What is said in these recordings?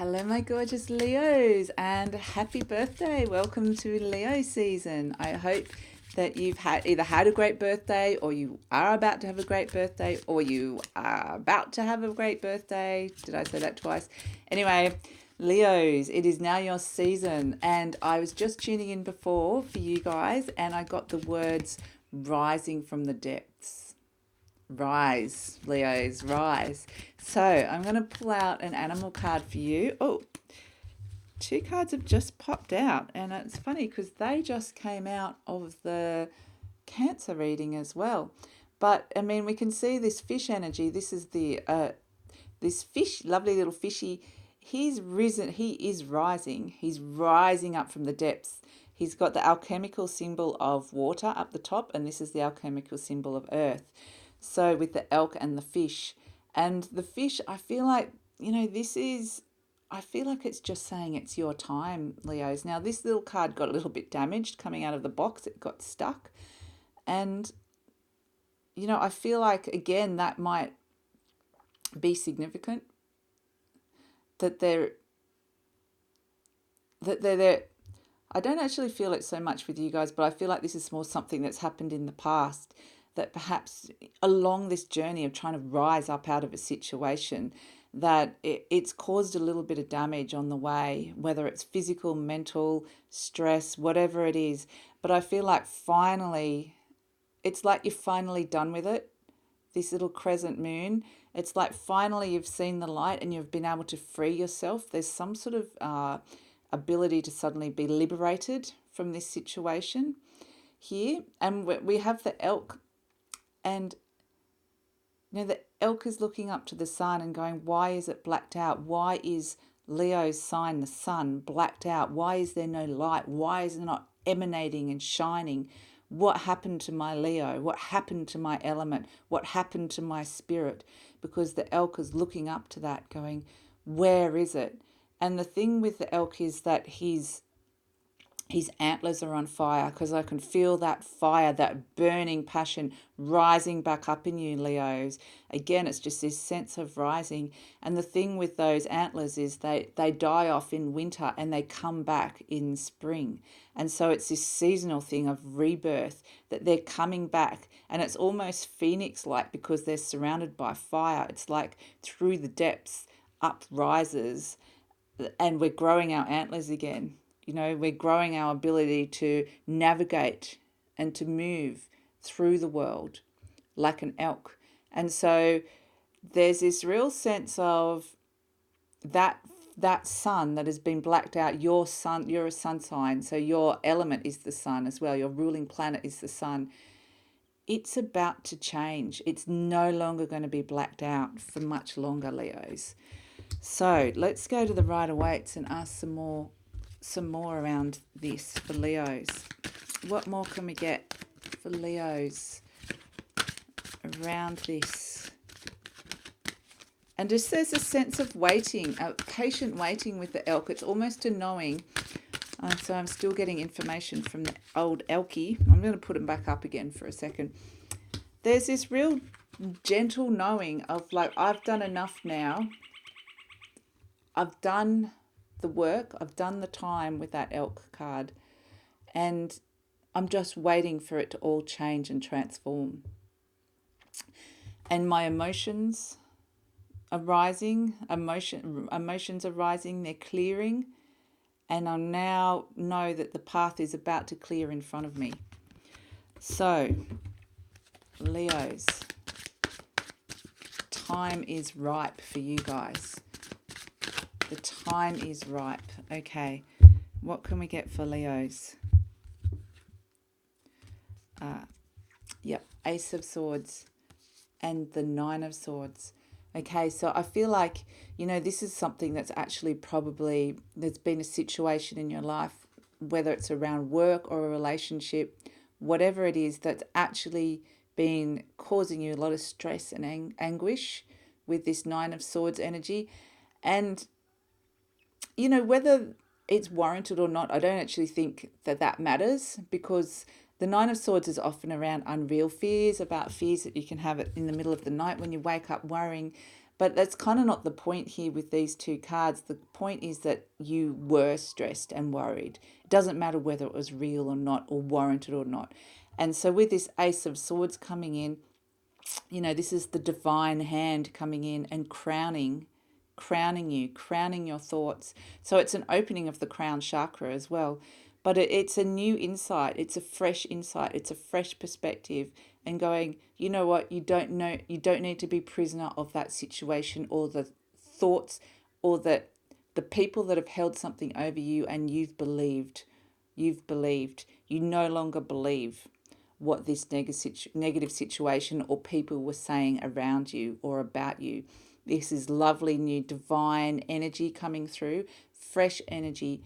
Hello, my gorgeous Leos, and happy birthday. Welcome to Leo season. I hope that you've either had a great birthday, or you are about to have a great birthday, or you are about to have a great birthday. Did I say that twice? Anyway, Leos, it is now your season, and I was just tuning in before for you guys, and I got the words rising from the depths. Rise, Leos, rise. So I'm going to pull out an animal card for you. Oh, two cards have just popped out, and it's funny because they just came out of the Cancer reading as well. But I mean, we can see this fish energy. This is this fish, lovely little fishy. He's risen. He is rising. He's rising up from the depths. He's got the alchemical symbol of water up the top, and this is the alchemical symbol of earth. So with the elk and the fish. And the fish, I feel like, I feel like it's just saying it's your time, Leos. Now, this little card got a little bit damaged coming out of the box. It got stuck. And, I feel like, again, that might be significant that they're there. I don't actually feel it so much with you guys, but I feel like this is more something that's happened in the past, that perhaps along this journey of trying to rise up out of a situation, that it's caused a little bit of damage on the way, whether it's physical, mental, stress, whatever it is. But I feel like finally, it's like you're finally done with it. This little crescent moon, it's like finally you've seen the light and you've been able to free yourself. There's some sort of ability to suddenly be liberated from this situation here. And we have the elk, and the elk is looking up to the sun and going, why is it blacked out? Why is Leo's sign, the sun, blacked out? Why is there no light? Why is it not emanating and shining? What happened to my Leo? What happened to my element? What happened to my spirit? Because the elk is looking up to that going, where is it? And the thing with the elk is that his antlers are on fire, because I can feel that fire, that burning passion rising back up in you, Leos. Again, it's just this sense of rising. And the thing with those antlers is they die off in winter and they come back in spring. And so it's this seasonal thing of rebirth, that they're coming back. And it's almost phoenix-like because they're surrounded by fire. It's like through the depths, up rises, and we're growing our antlers again. We're growing our ability to navigate and to move through the world like an elk. And so there's this real sense of that sun that has been blacked out. Your sun, you're a sun sign, so your element is the sun as well. Your ruling planet is the sun. It's about to change. It's no longer going to be blacked out for much longer, Leos. So let's go to the Rider-Waite and ask some more around this for Leos. What more can we get for Leos around this? And just there's a sense of waiting, a patient waiting with the elk. It's almost a knowing. So I'm still getting information from the old elky. I'm going to put him back up again for a second. There's this real gentle knowing of like, I've done enough now. I've done the work, I've done the time with that elk card, and I'm just waiting for it to all change and transform. And my emotions are rising, emotions are rising, they're clearing, and I now know that the path is about to clear in front of me. So, Leos, time is ripe for you guys. The time is ripe. Okay, what can we get for Leos? Yep, Ace of Swords and the Nine of Swords. Okay, so I feel like, this is something that's actually probably, there's been a situation in your life, whether it's around work or a relationship, whatever it is, that's actually been causing you a lot of stress and anguish with this Nine of Swords energy. And whether it's warranted or not, I don't actually think that matters, because the Nine of Swords is often around unreal fears, about fears that you can have in the middle of the night when you wake up worrying. But that's kind of not the point here with these two cards. The point is that you were stressed and worried. It doesn't matter whether it was real or not, or warranted or not. And so with this Ace of Swords coming in, this is the divine hand coming in and crowning you, crowning your thoughts. So it's an opening of the crown chakra as well. But it's a new insight. It's a fresh insight. It's a fresh perspective, and going, you know what, you don't need to be prisoner of that situation or the thoughts or the people that have held something over you, and you've believed. You no longer believe what this negative situation or people were saying around you or about you. This is lovely new divine energy coming through, fresh energy.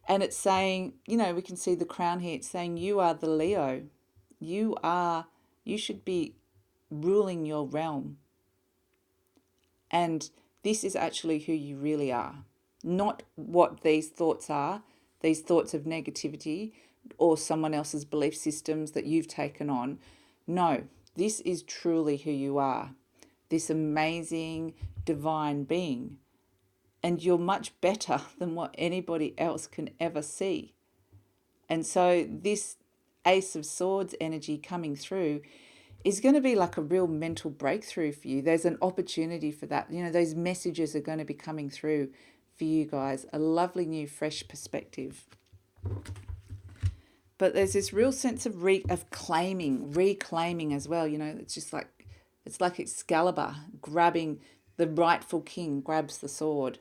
And it's saying, we can see the crown here. It's saying you are the Leo. You should be ruling your realm. And this is actually who you really are. Not what these thoughts are, these thoughts of negativity or someone else's belief systems that you've taken on. No, this is truly who you are. This amazing divine being. And you're much better than what anybody else can ever see. And so this Ace of Swords energy coming through is going to be like a real mental breakthrough for you. There's an opportunity for that. Those messages are going to be coming through for you guys. A lovely new fresh perspective. But there's this real sense of reclaiming as well. It's like Excalibur grabbing, the rightful king grabs the sword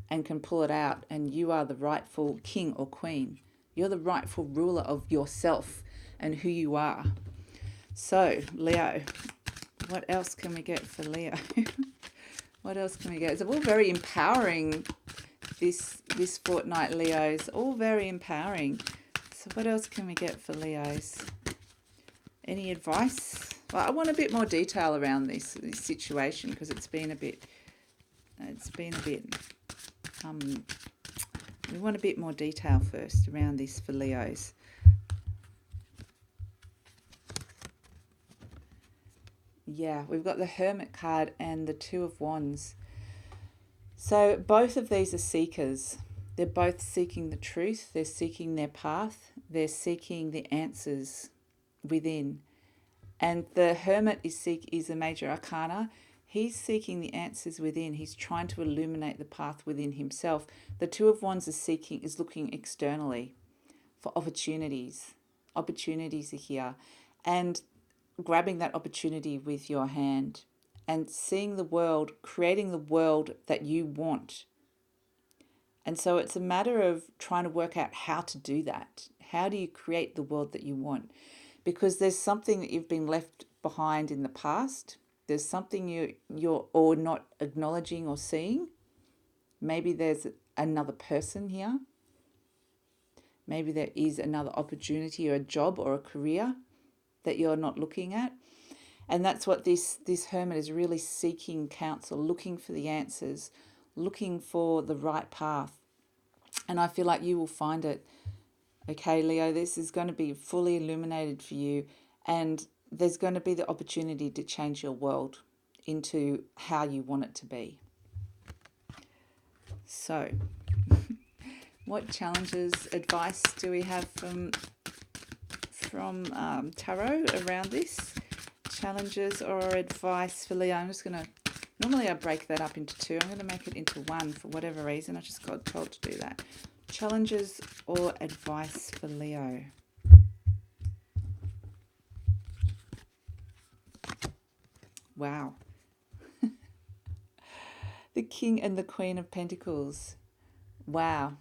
and can pull it out, and you are the rightful king or queen. You're the rightful ruler of yourself and who you are. So, Leo, what else can we get for Leo? What else can we get? It's all very empowering, this fortnight, Leos. All very empowering. So what else can we get for Leos? Any advice? Well, I want a bit more detail around this situation, because it's been a bit we want a bit more detail first around this for Leos. Yeah, we've got the Hermit card and the Two of Wands. So both of these are seekers. They're both seeking the truth. They're seeking their path. They're seeking the answers within. And the Hermit is a major arcana. He's seeking the answers within. He's trying to illuminate the path within himself. The Two of Wands is looking externally for opportunities. Opportunities are here. And grabbing that opportunity with your hand and seeing the world, creating the world that you want. And so it's a matter of trying to work out how to do that. How do you create the world that you want? Because there's something that you've been left behind in the past. There's something you're or not acknowledging or seeing. Maybe there's another person here. Maybe there is another opportunity or a job or a career that you're not looking at. And that's what this Hermit is really seeking counsel, looking for the answers, looking for the right path. And I feel like you will find it. Okay, Leo, this is going to be fully illuminated for you, and there's going to be the opportunity to change your world into how you want it to be. So, what challenges, advice do we have from Tarot around this? Challenges or advice for Leo? I'm just going to, normally I break that up into two. I'm going to make it into one for whatever reason. I just got told to do that. Challenges or advice for Leo? Wow. The King and the Queen of Pentacles. Wow.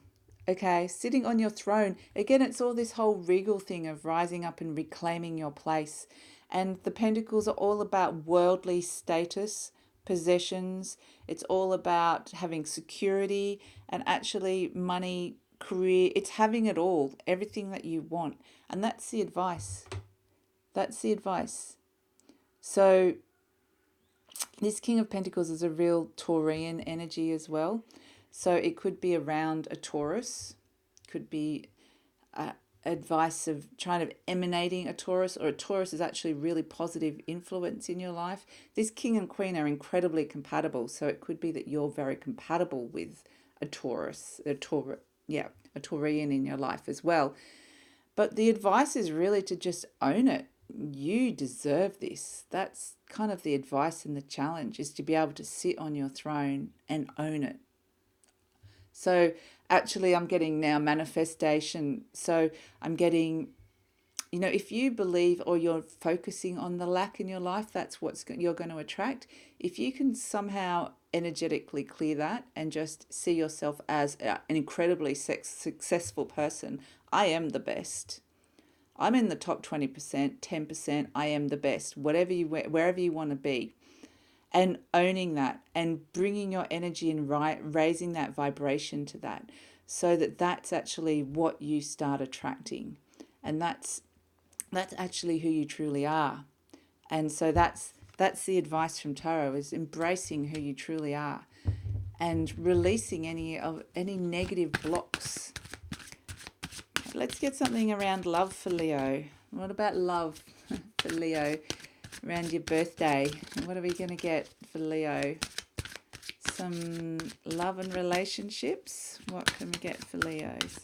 Okay, sitting on your throne. Again, it's all this whole regal thing of rising up and reclaiming your place. And the Pentacles are all about worldly status, possessions. It's all about having security and actually money, career. It's having it all, everything that you want. And that's the advice. That's the advice. So this King of Pentacles is a real Taurian energy as well. So it could be around a Taurus, could be advice of trying to emanating a Taurus, or a Taurus is actually really positive influence in your life. This king and queen are incredibly compatible, so it could be that you're very compatible with a Taurus, a Taurian in your life as well. But the advice is really to just own it. You deserve this. That's kind of the advice, and the challenge is to be able to sit on your throne and own it. So actually, I'm getting now manifestation. So I'm getting, if you believe or you're focusing on the lack in your life, that's what you're going to attract. If you can somehow energetically clear that and just see yourself as an incredibly successful person, I am the best. I'm in the top 20%, 10%, I am the best, wherever you want to be. And owning that and bringing your energy and raising that vibration to that, so that that's actually what you start attracting. And that's actually who you truly are. And so that's the advice from Tarot, is embracing who you truly are and releasing any negative blocks. Let's get something around love for Leo. What about love for Leo around your birthday? What are we going to get for Leo? Some love and relationships. What can we get for Leos?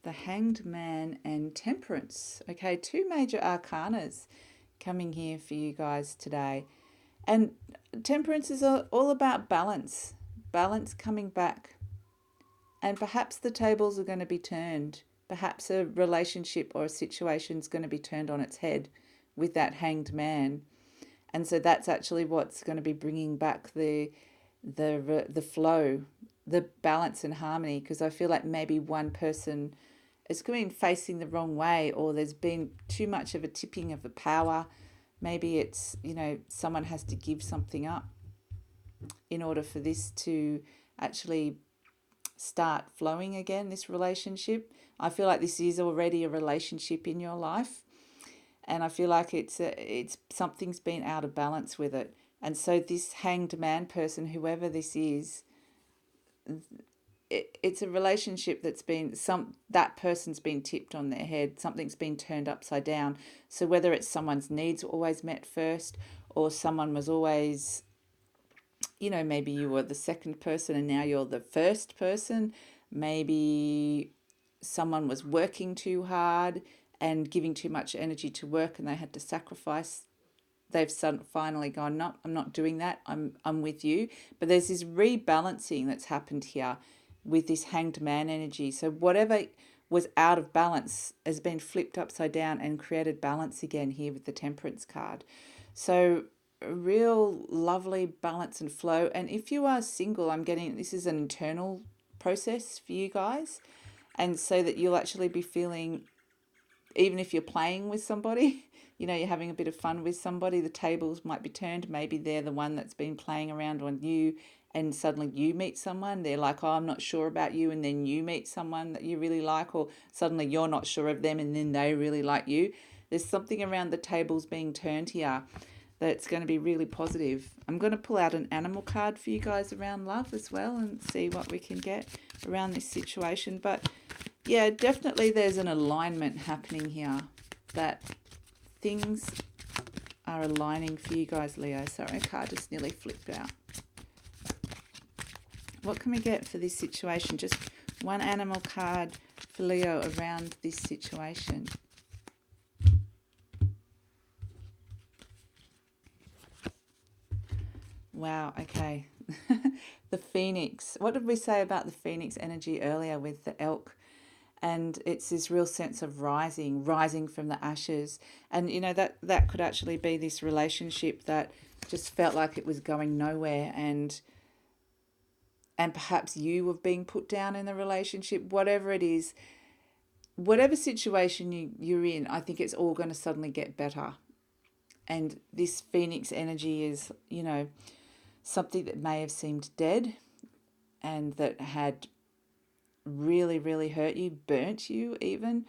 The Hanged Man and Temperance. Okay, two major arcanas coming here for you guys today. And Temperance is all about balance coming back. And perhaps the tables are going to be turned. Perhaps a relationship or a situation is going to be turned on its head with that Hanged Man. And so that's actually what's going to be bringing back the flow, the balance and harmony, because I feel like maybe one person is going facing the wrong way, or there's been too much of a tipping of the power. Maybe it's, someone has to give something up in order for this to actually start flowing again, this relationship. I feel like this is already a relationship in your life, and I feel like it's something's been out of balance with it. And so this Hanged Man person, whoever this is, it's a relationship that's been that person's been tipped on their head, something's been turned upside down. So whether it's someone's needs were always met first, or someone was always, maybe you were the second person and now you're the first person. Maybe someone was working too hard and giving too much energy to work, and they had to sacrifice. They've finally gone, no, I'm not doing that. I'm with you. But there's this rebalancing that's happened here with this Hanged Man energy. So whatever was out of balance has been flipped upside down and created balance again here with the Temperance card. So a real lovely balance and flow. And if you are single, I'm getting this is an internal process for you guys. And so that you'll actually be feeling, even if you're playing with somebody, you're having a bit of fun with somebody, the tables might be turned. Maybe they're the one that's been playing around on you, and suddenly you meet someone. They're like, oh, I'm not sure about you. And then you meet someone that you really like, or suddenly you're not sure of them and then they really like you. There's something around the tables being turned here that's going to be really positive. I'm going to pull out an animal card for you guys around love as well and see what we can get around this situation. But yeah, definitely there's an alignment happening here, that things are aligning for you guys, Leo. Sorry, a card just nearly flipped out. What can we get for this situation? Just one animal card for Leo around this situation. Wow, okay. The Phoenix. What did we say about the Phoenix energy earlier with the elk? And it's this real sense of rising from the ashes. And, that could actually be this relationship that just felt like it was going nowhere, and perhaps you were being put down in the relationship, whatever it is, whatever situation you're in, I think it's all going to suddenly get better. And this Phoenix energy is, something that may have seemed dead and that had really, really hurt you, burnt you even.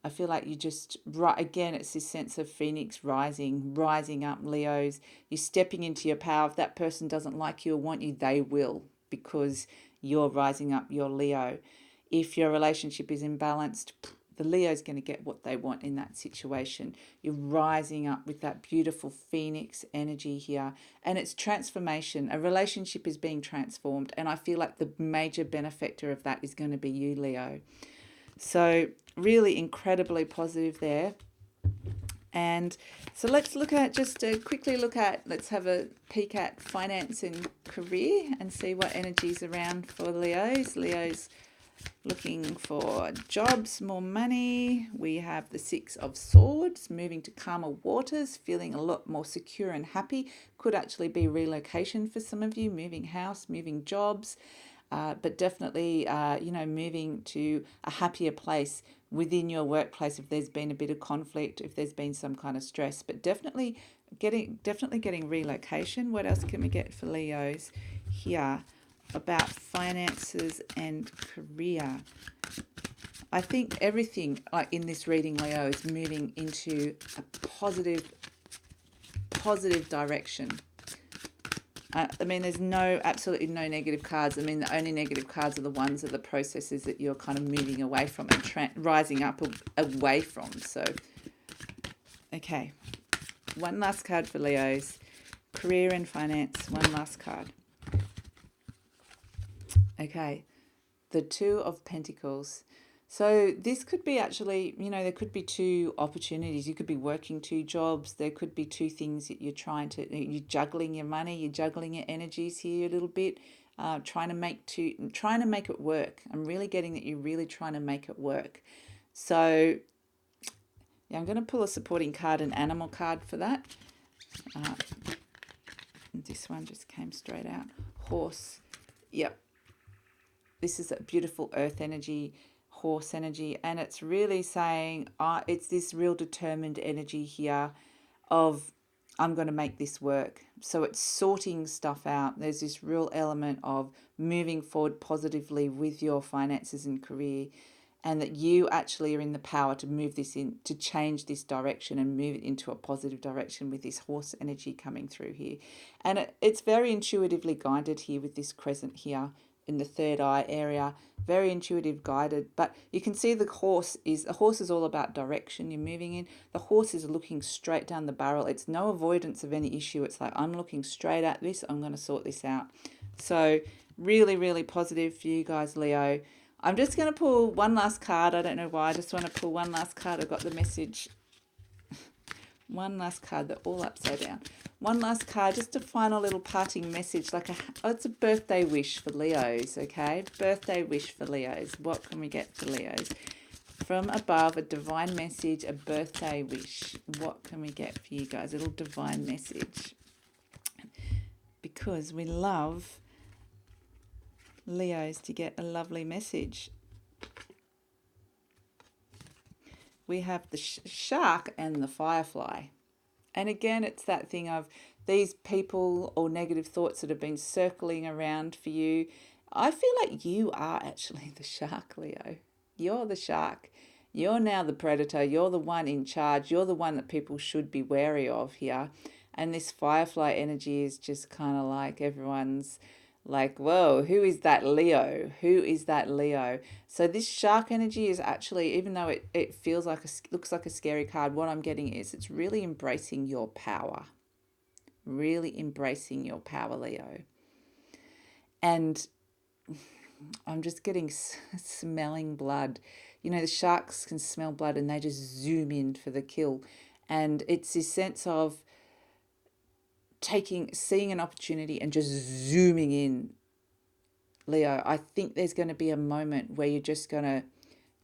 I feel like you just, right, again, it's this sense of phoenix rising up, Leos. You're stepping into your power. If that person doesn't like you or want you, they will, because you're rising up, you're Leo. If your relationship is imbalanced, the Leo's going to get what they want in that situation. You're rising up with that beautiful phoenix energy here. And it's transformation. A relationship is being transformed. And I feel like the major benefactor of that is going to be you, Leo. So really incredibly positive there. And so let's look at, just quickly look at, let's have a peek at finance and career and see what energy's around for Leos. Leos looking for jobs, more money. We have the Six of Swords, moving to calmer waters, feeling a lot more secure and happy. Could actually be relocation for some of you, moving house, moving jobs. But definitely, moving to a happier place within your workplace if there's been a bit of conflict, if there's been some kind of stress. But definitely getting relocation. What else can we get for Leos here about finances and career? I think everything, like in this reading, Leo, is moving into a positive direction. There's absolutely no negative cards. The only negative cards are the ones that the processes that you're kind of moving away from and rising up away from. So, okay. One last card for Leos. Career and finance. One last card. Okay. The Two of Pentacles. So this could be actually, there could be two opportunities. You could be working two jobs. There could be two things that you're you're juggling your money, you're juggling your energies here a little bit, trying to make it work. I'm really getting that you're really trying to make it work. So yeah, I'm going to pull a supporting card, an animal card for that. This one just came straight out. Horse. Yep. This is a beautiful earth energy, horse energy, and it's really saying it's this real determined energy here of I'm going to make this work. So it's sorting stuff out. There's this real element of moving forward positively with your finances and career, and that you actually are in the power to move this in, to change this direction and move it into a positive direction with this horse energy coming through here. And it's very intuitively guided here with this crescent here in the third eye area, very intuitive guided. But you can see the horse is all about direction you're moving in. The horse is looking straight down the barrel. It's no avoidance of any issue. It's like, I'm looking straight at this, I'm going to sort this out. So really, really positive for you guys, Leo. I'm just going to pull one last card. I don't know why. I just want to pull one last card. I got the message. One last card. They're all upside down. One last card, just a final little parting message, it's a birthday wish for Leos, okay? Birthday wish for Leos. What can we get for Leos? From above, a divine message, a birthday wish. What can we get for you guys? A little divine message. Because we love Leos to get a lovely message. We have the shark and the firefly. And again, it's that thing of these people or negative thoughts that have been circling around for you. I feel like you are actually the shark, Leo. You're the shark. You're now the predator. You're the one in charge. You're the one that people should be wary of here. And this firefly energy is just kind of like everyone's like, whoa, who is that Leo? Who is that Leo? So this shark energy is actually, even though it feels like looks like a scary card, what I'm getting is it's really embracing your power. Really embracing your power, Leo. And I'm just getting smelling blood. The sharks can smell blood and they just zoom in for the kill. And it's this sense of seeing an opportunity and just zooming in, Leo. I think there's going to be a moment where you're just going to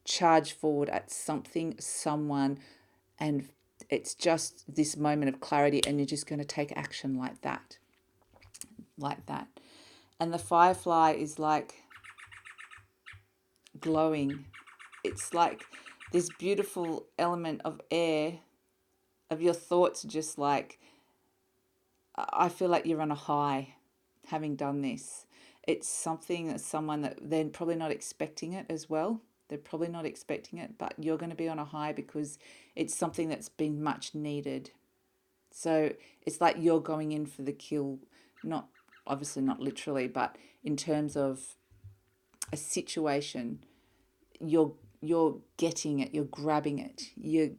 charge forward at something, someone, and it's just this moment of clarity and you're just going to take action like that. And the firefly is like glowing. It's like this beautiful element of air, of your thoughts, just like, I feel like you're on a high having done this. It's something that someone that they're probably not expecting it as well. They're probably not expecting it, but you're going to be on a high because it's something that's been much needed. So it's like you're going in for the kill, not obviously not literally, but in terms of a situation, you're getting it, you're grabbing it, you're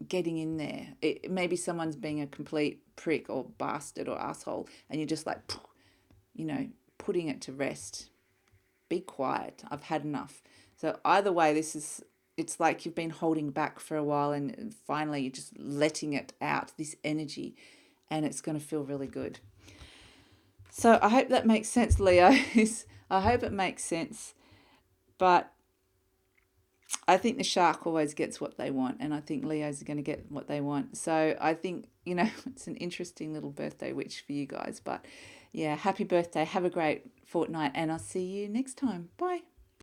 getting in there. Maybe someone's being a complete prick or bastard or asshole, and you're just like, you know, putting it to rest. Be quiet. I've had enough. So either way, it's like you've been holding back for a while, and finally you're just letting it out, this energy, and it's going to feel really good. So I hope that makes sense, Leo. I hope it makes sense. But I think the shark always gets what they want, and I think Leos are going to get what they want. So I think, it's an interesting little birthday witch for you guys. But yeah, happy birthday. Have a great fortnight, and I'll see you next time. Bye.